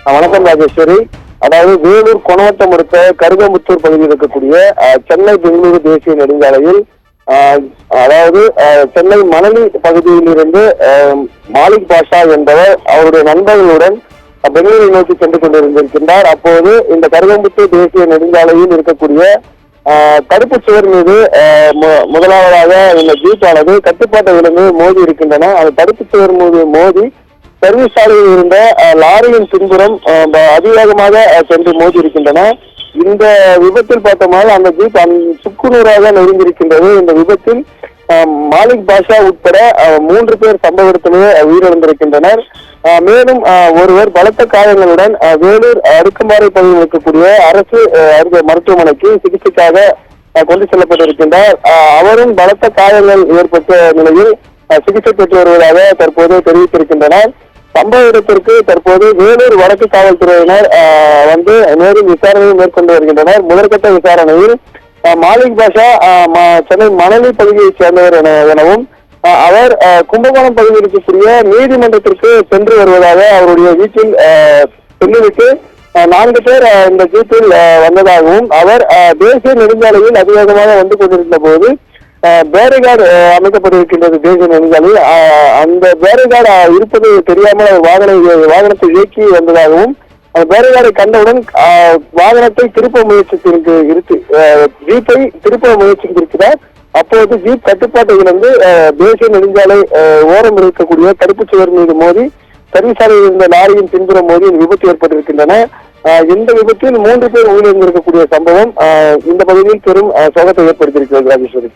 வணக்கம் ராஜேஸ்வரி. அதாவது வேலூர் கொணவட்டம் அடுத்த கருகமுத்தூர் பகுதியில் இருக்கக்கூடிய சென்னை பெங்களூரு தேசிய நெடுஞ்சாலையில் அதாவது சென்னை மணலி பகுதியிலிருந்து மாலிக் பாஷா என்பவர் அவருடைய நண்பர்களுடன் பெங்களூரை நோக்கி சென்று கொண்டிருந்திருக்கின்றார். அப்போது இந்த கருகமுத்தூர் தேசிய நெடுஞ்சாலையில் இருக்கக்கூடிய தடுப்பு சுவர் மீது முதலாவதாக இந்த ஜீப்பானது கட்டுப்பாட்டை இழந்து மோதி இருக்கின்றன. அந்த தடுப்பு சுவர் மீது மோதி சர்வீஸ் சாலையில் இருந்த லாரியின் பின்புறம் அதிவேகமாக சென்று மோதி இருக்கின்றன. இந்த விபத்தில் பார்த்தோம்னால் அந்த ஜீப் சுக்குநூறாக நெருங்கியிருக்கின்றது. இந்த விபத்தில் மாலிக் பாஷா உட்பட 3 பேர் சம்பவ இடத்திலேயே உயிரிழந்திருக்கின்றனர். மேலும் ஒருவர் பலத்த காயங்களுடன் வேலூர் அடுக்குமாறை பகுதியில் இருக்கக்கூடிய அரசு மருத்துவமனைக்கு சிகிச்சைக்காக கொண்டு செல்லப்பட்டிருக்கின்றார். அவரும் பலத்த காயங்கள் ஏற்பட்ட நிலையில் சிகிச்சை பெற்று வருவதாக தற்போது தெரிவித்திருக்கின்றனர். சம்பவ இடத்திற்கு தற்போது வேலூர் வடக்கு காவல்துறையினர் வந்து நேரில் விசாரணையை மேற்கொண்டு வருகின்றனர். முதற்கட்ட விசாரணையில் மாலிக் பாஷா சென்னை மணலி பகுதியைச் சேர்ந்தவர் எனவும் அவர் கும்பகோணம் பகுதியில் இருக்கக்கூடிய நீதிமன்றத்திற்கு சென்று வருவதாக அவருடைய வீட்டில் சொல்லிவிட்டு 4 பேர் இந்த ஜீப்பில் வந்ததாகவும் அவர் தேசிய நெடுஞ்சாலையில் அதிவேகமாக வந்து கொண்டிருந்த போது பேரிகார்டு அமைக்கப்பட்டிருக்கின்றது தேசிய நெடுஞ்சாலையில். அந்த பேரிகார்டு இருப்பது தெரியாமல் வாகனத்தை இயக்கி வந்ததாகவும் அந்த பேரிகார்டை கண்டவுடன் வாகனத்தை திருப்ப ஜீப்பை திருப்ப முயற்சித்திருக்கிறார். அப்போது ஜீப் கட்டுப்பாட்டை இழந்து தேசிய நெடுஞ்சாலை ஓரம் இருக்கக்கூடிய தடுப்பு சுவர் மீது மோதி சர்வீசாலையில் இருந்த லாரியின் பின்புறம் மோதி விபத்து ஏற்பட்டிருக்கின்றன. இந்த விபத்தில் 3 பேர் உயிரிழந்திருக்கக்கூடிய சம்பவம் இந்த பகுதியில் பெரும் சோகத்தை ஏற்படுத்தியிருக்கிறது ராஜேஸ்வரி.